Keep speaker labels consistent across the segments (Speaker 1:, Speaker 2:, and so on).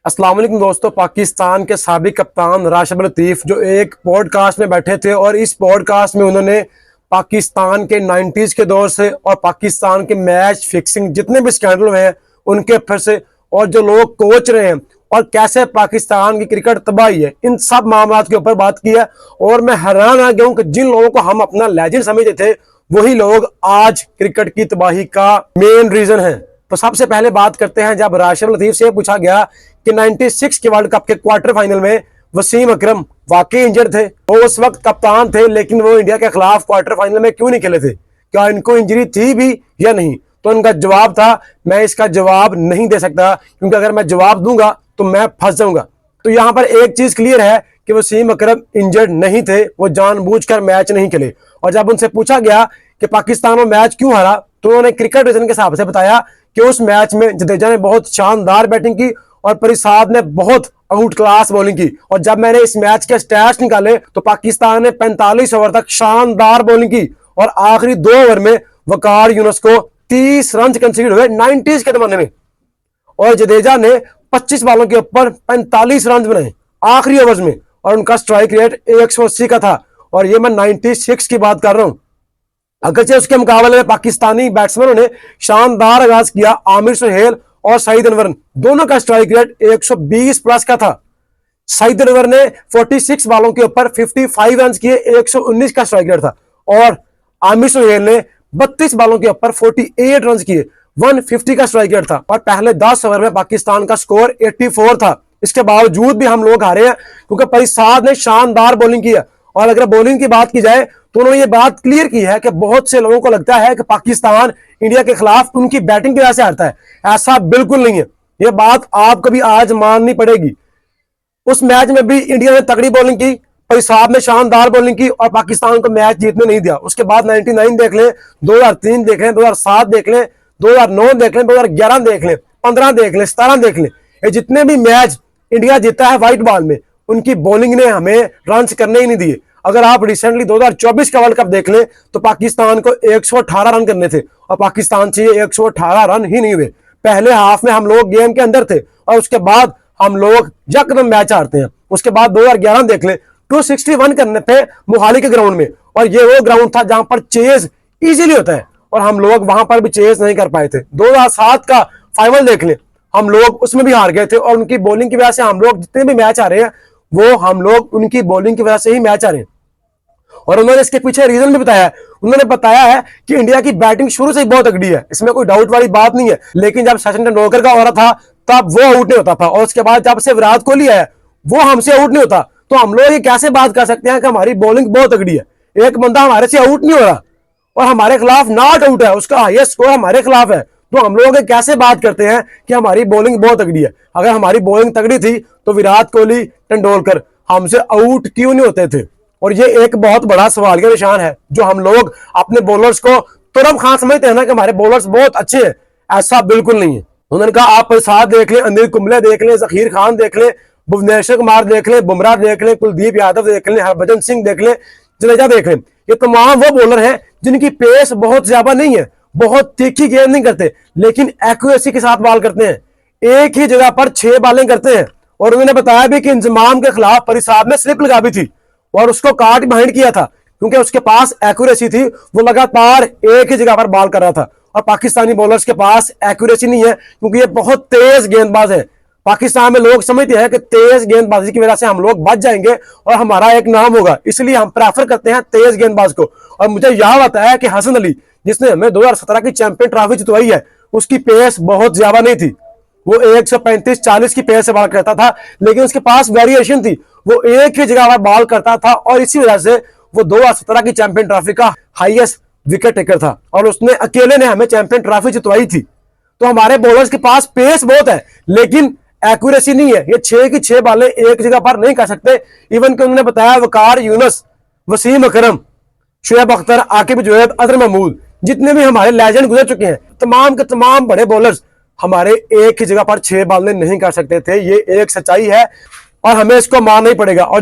Speaker 1: अस्सलाम वालेकुम दोस्तों। पाकिस्तान के साबिक कप्तान राशिद लतीफ़ जो एक पॉडकास्ट में बैठे थे और इस पॉडकास्ट में उन्होंने पाकिस्तान के 90s के दौर से और पाकिस्तान के मैच फिक्सिंग जितने भी स्कैंडल हुए हैं उनके फिर से और जो लोग कोच रहे हैं और कैसे पाकिस्तान की क्रिकेट तबाही है, इन सब मामलों के ऊपर बात की है। और मैं हैरान आ गया हूं कि जिन लोगों को हम अपना लेजेंड समझते थे वही लोग आज क्रिकेट की तबाही का मेन रीजन है। तो सबसे पहले बात करते हैं, जब राशिद लतीफ़ से पूछा गया कि 96 के वर्ल्ड कप के क्वार्टर फाइनल में वसीम अकरम वाकई इंजर्ड थे, वो उस वक्त कप्तान थे, लेकिन वो इंडिया के खिलाफ क्वार्टर फाइनल में क्यों नहीं खेले थे? क्या इनको इंजरी थी भी या नहीं? तो उनका जवाब था, मैं इसका जवाब नहीं दे सकता क्योंकि अगर मैं जवाब दूंगा तो मैं फंस जाऊंगा। तो यहाँ पर एक चीज क्लियर है कि वसीम अकरम इंजर्ड नहीं थे, वो जानबूझकर मैच नहीं खेले। और जब उनसे पूछा गया कि पाकिस्तान में मैच क्यों हारा तो उन्होंने क्रिकेट रीजन के हिसाब से बताया कि उस मैच में जडेजा ने बहुत शानदार बैटिंग की और परिसाद ने बहुत आउट क्लास बॉलिंग की। और जब मैंने इस मैच के स्टैट्स निकाले तो पाकिस्तान ने 45 ओवर तक शानदार बॉलिंग की और आखिरी 2 ओवर में वकार यूनुस को 30 रन कंसीडर हुए 90s के जमाने में, और जडेजा ने 25 बॉलों के ऊपर 45 रन बनाए आखिरी ओवर्स में और उनका स्ट्राइक रेट 180 का था। और ये मैं 96 की बात कर रहा हूं। अगरचे उसके मुकाबले में पाकिस्तानी बैट्समैनों ने शानदार आगाज किया। आमिर सुहेल और सईद अनवर दोनों का स्ट्राइक रेट 120 प्लस का था। सईद अनवर ने 46 बॉलों के ऊपर 55 रन किए, 119 का स्ट्राइक रेट था। और आमिर सुहेल ने 32 बॉलों के ऊपर 48 रन किए, 150 का स्ट्राइक रेट था। और पहले 10 ओवर में पाकिस्तान का स्कोर 84 था। इसके बावजूद भी हम लोग हारे हैं क्योंकि परिसाद ने शानदार बॉलिंग की है। और अगर बॉलिंग की बात की जाए तो उन्होंने ये बात क्लियर की है कि बहुत से लोगों को लगता है कि पाकिस्तान इंडिया के खिलाफ उनकी बैटिंग की वजह से हारता है। ऐसा बिल्कुल नहीं है, ये बात आपको भी आज माननी पड़ेगी। उस मैच में भी इंडिया ने तगड़ी बॉलिंग की, परिसाद ने शानदार बॉलिंग की और पाकिस्तान को मैच जीतने नहीं दिया। उसके बाद 99 देख लें, 2003 देख लें, 2007 देख लें, 2009 देख लें, 2011 देख लें, 15 देख लें, 17 देख लें, ये जितने भी मैच इंडिया जीता है व्हाइट बॉल में, उनकी बॉलिंग ने हमें रन करने ही नहीं दिए। अगर आप रिसेंटली 2024 का वर्ल्ड कप देख लें तो पाकिस्तान को 118 रन करने थे और पाकिस्तान से 118 रन ही नहीं हुए। पहले हाफ में हम लोग गेम के अंदर थे और उसके बाद हम लोग यकदम मैच हारते हैं। उसके बाद 2011 देख लें, 261 करने पे मोहाली के ग्राउंड में, और ये वो ग्राउंड था जहां पर चेज इजीली होता है और हम लोग वहां पर भी चेज नहीं कर पाए थे। 2007 का फाइनल देख लें, हम लोग उसमें भी हार गए थे और उनकी बॉलिंग की वजह से हम लोग जितने भी मैच आ रहे हैं वो हम लोग उनकी बॉलिंग की वजह से ही मैच आ रहे हैं। और उन्होंने इसके पीछे रीजन भी बताया है। उन्होंने बताया है कि इंडिया की बैटिंग शुरू से ही बहुत तगड़ी है, इसमें कोई डाउट वाली बात नहीं है, लेकिन जब सचिन तेंदुलकर का ओवर था तब वो आउट नहीं होता था और उसके बाद जब से विराट कोहली आया वो हमसे आउट नहीं होता। तो हम लोग ये कैसे बात कर सकते हैं कि हमारी बॉलिंग बहुत तगड़ी है? एक बंदा हमारे से आउट नहीं हो रहा और हमारे खिलाफ नॉट आउट है, उसका हाईएस्ट स्कोर हमारे खिलाफ है, तो हम लोग कैसे बात करते हैं कि हमारी बॉलिंग बहुत तगड़ी है? अगर हमारी बॉलिंग तगड़ी थी तो विराट कोहली, तेंदुलकर हमसे आउट क्यों नहीं होते थे? और ये एक बहुत बड़ा सवाल का निशान है जो हम लोग अपने बॉलर्स को तुरंत खान समझते हैं ना कि हमारे बॉलर्स बहुत अच्छे हैं। ऐसा बिल्कुल नहीं है। उन्होंने कहा आप प्रसाद देख लें, अनिल कुंबले देख लें, जकीर खान देख लें, भुवनेश्वर कुमार देख लें, बुमराह देख लें, कुलदीप यादव देख लें, हरभजन सिंह देख लें, जडेजा देख लें, ये तमाम वो बॉलर हैं जिनकी पेस बहुत ज्यादा नहीं है, बहुत तीखी गेंद नहीं करते, लेकिन एक्यूरेसी के साथ बॉल करते हैं। एक ही जगह पर 6 बॉलिंग करते हैं। और उन्होंने बताया भी कि इंजमाम के खिलाफ परिसाद ने स्लिप लगा भी थी और उसको काट बाइंड किया था क्योंकि उसके पास एक्यूरेसी थी, वो लगातार एक ही जगह पर बॉल कर रहा था। और पाकिस्तानी बॉलर्स के पास एक्यूरेसी नहीं है क्योंकि ये बहुत तेज गेंदबाज है। पाकिस्तान में लोग समझते हैं कि तेज गेंदबाजी की वजह से हम लोग बच जाएंगे और हमारा एक नाम होगा, इसलिए हम प्रेफर करते हैं तेज गेंदबाज को। और मुझे याद आता है कि हसन अली जिसने हमें 2017 की चैंपियन ट्रॉफी जितवाई है, उसकी पेस बहुत ज्यादा नहीं थी, वो 135-40 की पेस से बॉल करता था, लेकिन उसके पास वेरिएशन थी, वो एक ही जगह पर बॉल करता था और इसी वजह से वो 2017 की चैंपियन ट्रॉफी का हाईएस्ट विकेट टेकर था और उसने अकेले ने हमें चैंपियन ट्रॉफी जितवाई थी। तो हमारे बॉलर्स के पास पेस बहुत है लेकिन एक्यूरेसी नहीं है, ये 6 की 6 बॉलें एक जगह पर नहीं कर सकते। इवन कि उन्होंने बताया वकार यूनुस, वसीम अकरम, शुएब अख्तर, आकिब जुनैद, अजहर महमूद, जितने भी हमारे लेजेंड गुजर चुके हैं, तमाम के तमाम बड़े बॉलर्स हमारे एक ही जगह पर 6 बॉलें नहीं कर सकते थे। ये एक सच्चाई है और हमें इसको मानना ही पड़ेगा। और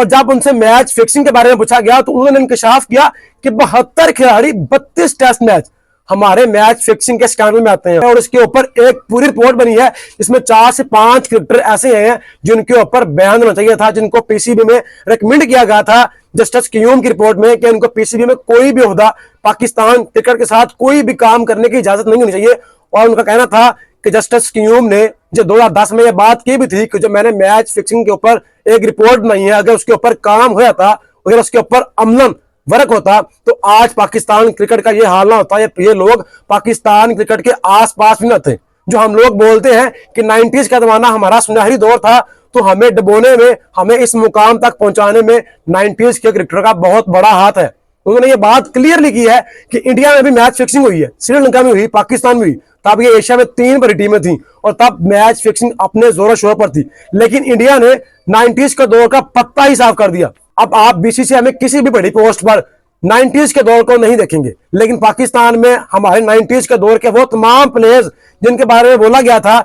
Speaker 1: जब उनसे मैच फिक्सिंग के बारे में पूछा गया तो उन्होंने इंकशाफ किया कि 72 खिलाड़ी 32 टेस्ट मैच हमारे मैच फिक्सिंग के स्कैंडल में आते हैं। और इसके ऊपर एक पूरी रिपोर्ट बनी है, इसमें 4 से 5 क्रिकेटर ऐसे हैं जिनके ऊपर बैन होना चाहिए था, जिनको पीसीबी में रिकमेंड किया गया था जस्टिस क्यूम की रिपोर्ट में कि उनको पीसीबी में कोई भी ओहदा पाकिस्तान क्रिकेट के साथ कोई भी काम करने की इजाजत नहीं होनी चाहिए। और उनका कहना था कि जस्टिस क्यूम ने जो 2010 में यह बात की भी थी कि जो मैंने मैच फिक्सिंग के ऊपर एक रिपोर्ट बनाई है, अगर उसके ऊपर काम होया था, अगर उसके ऊपर अमलन वर्क होता तो आज पाकिस्तान क्रिकेट का ये हाल ना होता। ये लोग पाकिस्तान क्रिकेट के आसपास भी ना थे। जो हम लोग बोलते हैं कि 90s का जमाना हमारा सुनहरी दौर था, तो हमें डुबोने में, हमें इस मुकाम तक पहुंचाने में 90s के क्रिकेटर का बहुत बड़ा हाथ है। उन्होंने ये बात क्लियरली की है कि इंडिया में भी मैच फिक्सिंग हुई है, श्रीलंका में हुई, पाकिस्तान में हुई, तब ये एशिया में 3 बड़ी टीमें थी और तब मैच फिक्सिंग अपने जोरों शोर पर थी। लेकिन इंडिया ने 90s के दौर का पत्ता ही साफ कर दिया। अब आप बीसीसीआई में किसी भी बड़ी पोस्ट पर 90s के दौर को नहीं देखेंगे, लेकिन पाकिस्तान में हमारे 90s के दौर के वो तमाम प्लेयर्स जिनके बारे में बोला गया था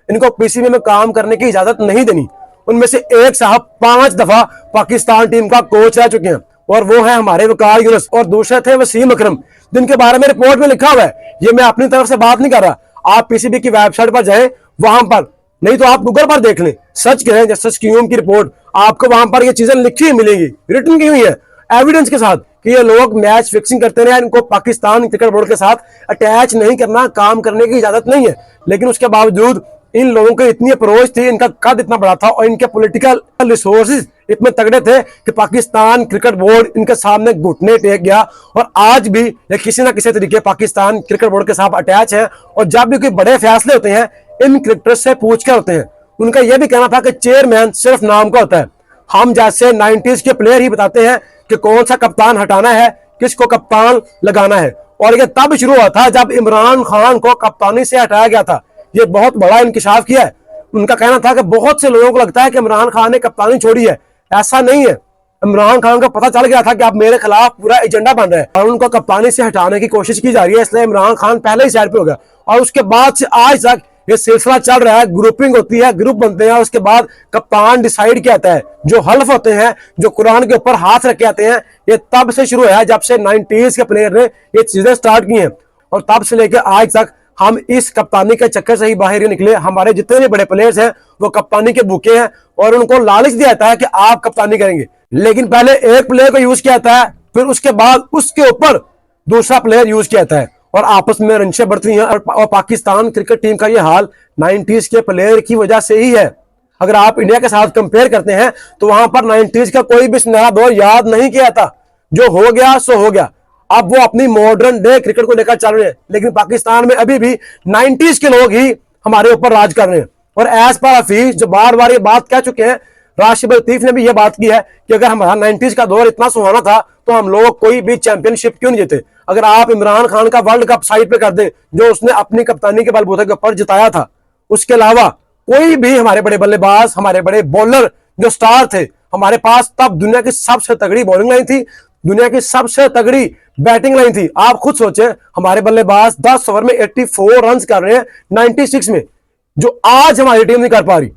Speaker 1: इनको पीसीबी में काम करने की इजाजत नहीं देनी, उनमें से एक साहब 5 दफा पाकिस्तान टीम का कोच रह चुके हैं और वो है हमारे वकार यूनुस, और दूसरे थे वसीम अकरम जिनके बारे में रिपोर्ट में लिखा हुआ है। ये मैं अपनी तरफ से बात नहीं कर रहा, आप पीसीबी की वेबसाइट पर जाएं, वहां पर, नहीं तो आप गूगल पर देख लें, सर्च करें जस्टिस क्यूम की रिपोर्ट, आपको वहां पर ये चीजें लिखी हुई मिलेंगी, रिटन की हुई है एविडेंस के साथ कि ये लोग मैच फिक्सिंग करते रहे, इनको पाकिस्तान क्रिकेट बोर्ड के साथ अटैच नहीं करना, काम करने की इजाजत नहीं है। लेकिन उसके बावजूद इन लोगों की इतनी अप्रोच थी, इनका कद इतना बड़ा था और इनके पॉलिटिकल रिसोर्सेज इतने तगड़े थे कि पाकिस्तान क्रिकेट बोर्ड इनके सामने घुटने टेक गया। और आज भी ये किसी ना किसी तरीके पाकिस्तान क्रिकेट बोर्ड के साथ अटैच है और जब भी कोई बड़े फैसले होते हैं इन क्रिकेटर्स से पूछ के होते हैं। उनका यह भी कहना था कि चेयरमैन सिर्फ नाम का होता है, हम जैसे 90s के प्लेयर ही बताते हैं कि कौन सा कप्तान हटाना है, किसको कप्तान लगाना है। और ये तब शुरू हुआ था जब इमरान खान को कप्तानी से हटाया गया था। ये बहुत बड़ा इंकिशाफ किया है। उनका कहना था कि बहुत से लोगों को लगता है कि इमरान खान ने कप्तानी छोड़ी है, ऐसा नहीं है। इमरान खान को पता चल गया था कि अब मेरे खिलाफ पूरा एजेंडा बन रहा है और उनको कप्तानी से हटाने की कोशिश की जा रही है, इसलिए इमरान खान पहले ही साइड पे हो गया। और उसके बाद से आज तक ये सिलसिला चल रहा है, ग्रुपिंग होती है, ग्रुप बनते हैं, उसके बाद कप्तान डिसाइड किया जाता है। जो हल्फ होते हैं, जो कुरान के ऊपर हाथ रख के आते हैं, ये तब से शुरू है जब से 90s के प्लेयर ने ये चीजें स्टार्ट की हैं और तब से लेकर आज तक हम इस कप्तानी के चक्कर से ही बाहर ही निकले। हमारे जितने भी बड़े प्लेयर्स हैं वो कप्तानी के भूखे हैं और उनको लालच दिया जाता है कि आप कप्तानी करेंगे, लेकिन पहले एक प्लेयर को यूज किया जाता है, फिर उसके बाद उसके ऊपर दूसरा प्लेयर यूज किया जाता है और आपस में रंशें बढ़ती हैं। और पाकिस्तान क्रिकेट टीम का ये हाल 90s के प्लेयर की वजह से ही है। अगर आप इंडिया के साथ कंपेयर करते हैं तो वहां पर 90s का कोई भी सुनहरा दौर याद नहीं किया था। जो हो गया सो हो गया, अब वो अपनी मॉडर्न डे क्रिकेट को लेकर चल रहे हैं, लेकिन पाकिस्तान में अभी भी 90s के लोग ही हमारे ऊपर राज कर रहे हैं। और एज पर हफीज जो बार बार ये बात कह चुके हैं, राशिद लतीफ ने भी ये बात की है कि अगर हमारा 90s का दौर इतना सुहाना था तो हम लोग कोई भी चैंपियनशिप क्यों नहीं जीते। अगर आप इमरान खान का वर्ल्ड कप साइड पे कर दें जो उसने अपनी कप्तानी के बलबूते के ऊपर जिताया था, उसके अलावा कोई भी हमारे बड़े बल्लेबाज, हमारे बड़े बॉलर जो स्टार थे, हमारे पास तब दुनिया की सबसे तगड़ी बॉलिंग लाइन थी, दुनिया की सबसे तगड़ी बैटिंग लाइन थी। आप खुद सोचें, हमारे बल्लेबाज 10 ओवर में 84 रन कर रहे हैं 96 में, जो आज हमारी टीम नहीं कर पा रही।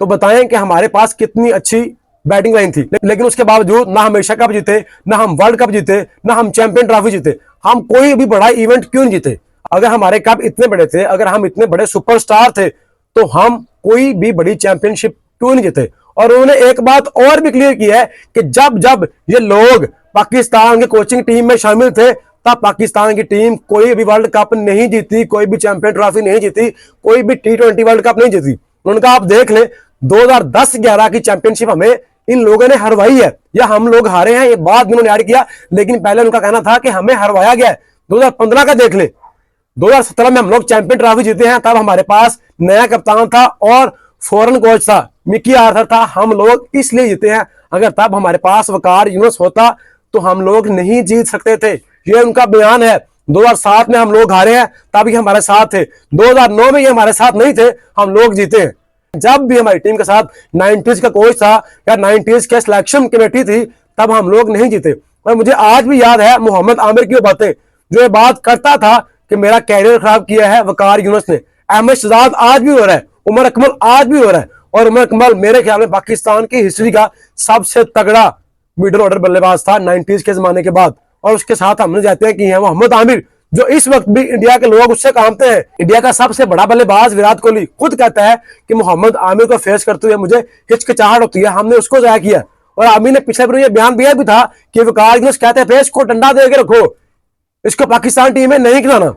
Speaker 1: तो बताएं कि हमारे पास कितनी अच्छी बैटिंग लाइन थी। लेकिन उसके बावजूद ना हम एशिया कप जीते, ना हम वर्ल्ड कप जीते, ना हम चैंपियन ट्रॉफी जीते। हम कोई भी बड़ा इवेंट क्यों नहीं जीते? अगर हमारे कप इतने बड़े थे, अगर हम इतने बड़े सुपरस्टार थे, तो हम कोई भी बड़ी चैंपियनशिप क्यों नहीं जीते? और उन्होंने एक बात और भी क्लियर की है कि जब जब ये लोग पाकिस्तान के कोचिंग टीम में शामिल थे तब पाकिस्तान की टीम कोई भी वर्ल्ड कप नहीं जीती, कोई भी चैंपियन ट्रॉफी नहीं जीती, कोई भी T20 वर्ल्ड कप नहीं जीती। उनका आप देख लें 2010-11 की चैंपियनशिप हमें इन लोगों ने हरवाई है या हम लोग हारे हैं, ये बात उन्होंने ऐड किया, लेकिन पहले उनका कहना था कि हमें हरवाया गया है। 2015 का देख लें, 2017 में हम लोग चैंपियन ट्रॉफी जीते हैं, तब हमारे पास नया कप्तान था और फॉरेन कोच था, मिकी आर्थर था। हम लोग इसलिए जीते हैं, अगर तब हमारे पास वकार यूनुस होता तो हम लोग नहीं जीत सकते थे। ये उनका बयान है। 2007 में हम लोग हारे हैं, तब ये हमारे साथ थे। 2009 में ये हमारे साथ नहीं थे, हम लोग जीते हैं। जब भी हमारी टीम के साथ 90s का कोच था या 90s के सिलेक्शन कमेटी थी, तब हम लोग नहीं जीते। और मुझे आज भी याद है मोहम्मद आमिर की बातें, जो ये बात करता था कि मेरा कैरियर खराब किया है वकार यूनुस ने। अहमद शहजाद आज भी हो रहा है, उमर अकमल आज भी हो रहा है, और उमर अकमल मेरे ख्याल में पाकिस्तान की हिस्ट्री का सबसे तगड़ा मिडिल ऑर्डर बल्लेबाज था 90s के जमाने के बाद। और उसके साथ हमने जाते हैं कि है मोहम्मद आमिर, जो इस वक्त भी इंडिया के लोग उससे कांपते हैं। इंडिया का सबसे बड़ा बल्लेबाज विराट कोहली खुद कहता है कि मोहम्मद आमिर को फेस करते हुए मुझे हिचकिचाहट होती है, हमने उसको जाया किया। और आमिर ने पिछले दिनों ये बयान दिया भी था कि विकास यूनुस कहते हैं इसको डंडा दे के रखो, इसको पाकिस्तान टीम में नहीं खिलाना।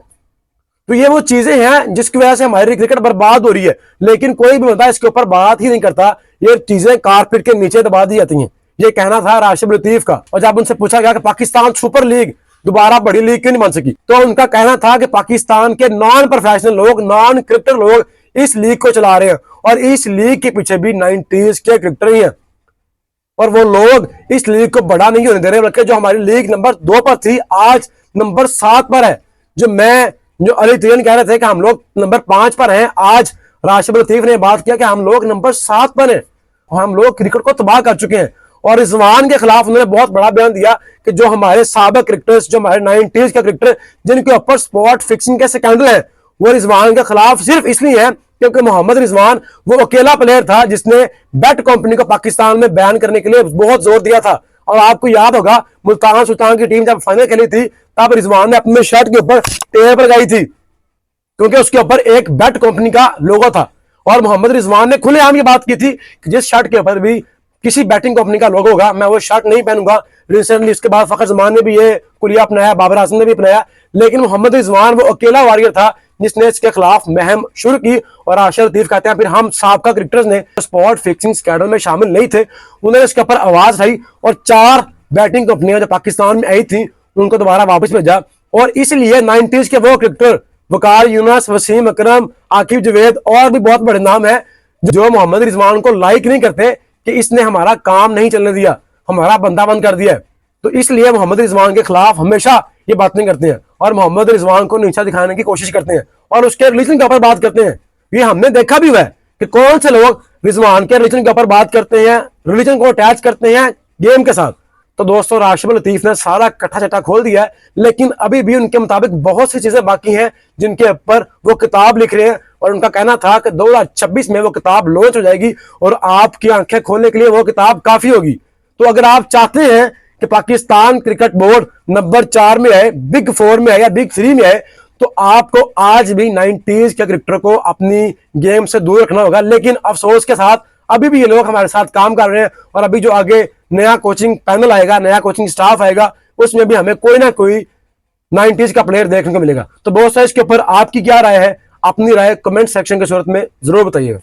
Speaker 1: तो ये वो चीजें हैं जिसकी वजह से हमारी क्रिकेट बर्बाद हो रही है, लेकिन कोई भी बंदा इसके ऊपर बात ही नहीं करता। ये चीजें कारपेट के नीचे दबा दी जाती हैं। ये कहना था राशिद लतीफ का। और जब उनसे पूछा गया कि पाकिस्तान सुपर लीग दोबारा बड़ी लीग क्यों नहीं बन सकी, तो उनका कहना था कि पाकिस्तान के नॉन प्रोफेशनल लोग, नॉन क्रिकेटर लोग इस लीग को चला रहे हैं और इस लीग के पीछे भी 90s के क्रिकेटर ही हैं और वो लोग इस लीग को बड़ा नहीं होने दे रहे, बल्कि जो हमारी लीग नंबर 2 पर थी आज नंबर 7 पर है। जो अली तरीन कह रहे थे कि हम लोग नंबर 5 पर हैं, आज राशिद लतीफ ने बात किया कि हम लोग नंबर 7 पर हैं। हम लोग क्रिकेट को तबाह कर चुके हैं। और रिजवान के खिलाफ उन्होंने बहुत बड़ा बयान दिया कि जो हमारे साबिक क्रिकेटर्स, जो हमारे 90s के क्रिकेटर जिनके ऊपर स्पॉट फिक्सिंग के स्कैंडल है, वो रिजवान के खिलाफ सिर्फ इसलिए है क्योंकि मोहम्मद रिजवान वो अकेला प्लेयर था जिसने बैट कंपनी को पाकिस्तान में बैन करने के लिए बहुत जोर दिया था। और आपको याद होगा मुल्तान सुल्तान की टीम जब फाइनल खेली थी तब रिजवान ने अपने शर्ट के ऊपर टेप लगाई थी क्योंकि उसके ऊपर एक बैट कंपनी का लोगो था। और मोहम्मद रिजवान ने खुलेआम ये बात की थी कि जिस शर्ट के ऊपर भी किसी बैटिंग कंपनी का लोगो होगा मैं वो शर्ट नहीं पहनूंगा। रिसेंटली इसके बाद फखर जमान ने भी ये कुलिया अपनाया, बाबर आजम ने भी अपनाया, लेकिन मोहम्मद रिजवान वो अकेला वॉरियर था जिसने इसके खिलाफ मुहिम शुरू की। और राशिद लतीफ कहते हैं फिर हम साबका क्रिकेटर्स ने स्पॉट फिक्सिंग स्कैंडल में शामिल नहीं थे, उन्होंने इसके ऊपर आवाज उठाई और 4 बैटिंग कंपनियां जो पाकिस्तान में आई थी उनको दोबारा वापस भेजा। और इसलिए 90s के वो क्रिकेटर वकार यूनुस, वसीम अकरम, आकिब जवेद और भी बहुत बड़े नाम है जो मोहम्मद रिजवान को लाइक नहीं करते कि इसने हमारा काम नहीं चलने दिया, हमारा बंदा बंद कर दिया है। तो इसलिए मोहम्मद रिजवान के खिलाफ हमेशा ये बातें करते हैं और मोहम्मद रिजवान को नीचा दिखाने की कोशिश करते हैं और उसके रिलीजन के ऊपर बात करते हैं। ये हमने देखा भी हुआ है कि कौन से लोग रिजवान के रिलीजन के ऊपर बात करते हैं, रिलीजन को अटैच करते हैं गेम के साथ। तो दोस्तों राशिद लतीफ ने सारा कट्ठा चट्टा खोल दिया है, लेकिन अभी भी उनके मुताबिक बहुत सी चीजें बाकी हैं जिनके ऊपर वो किताब लिख रहे हैं। और उनका कहना था कि 2026 में वो किताब लॉन्च हो जाएगी और आपकी आंखें खोलने के लिए वो किताब काफी होगी। तो अगर आप चाहते हैं कि पाकिस्तान क्रिकेट बोर्ड नंबर 4 में है, बिग 4 में है या बिग 3 में है, तो आपको आज भी 90s के क्रिकेटर को अपनी गेम से दूर रखना होगा। लेकिन अफसोस के साथ अभी भी ये लोग हमारे साथ काम कर रहे हैं और अभी जो आगे नया कोचिंग पैनल आएगा, नया कोचिंग स्टाफ आएगा, उसमें भी हमें कोई ना कोई 90s का प्लेयर देखने को मिलेगा। तो बहुत सारे इसके ऊपर आपकी क्या राय है, अपनी राय कमेंट सेक्शन की सूरत में जरूर बताइएगा।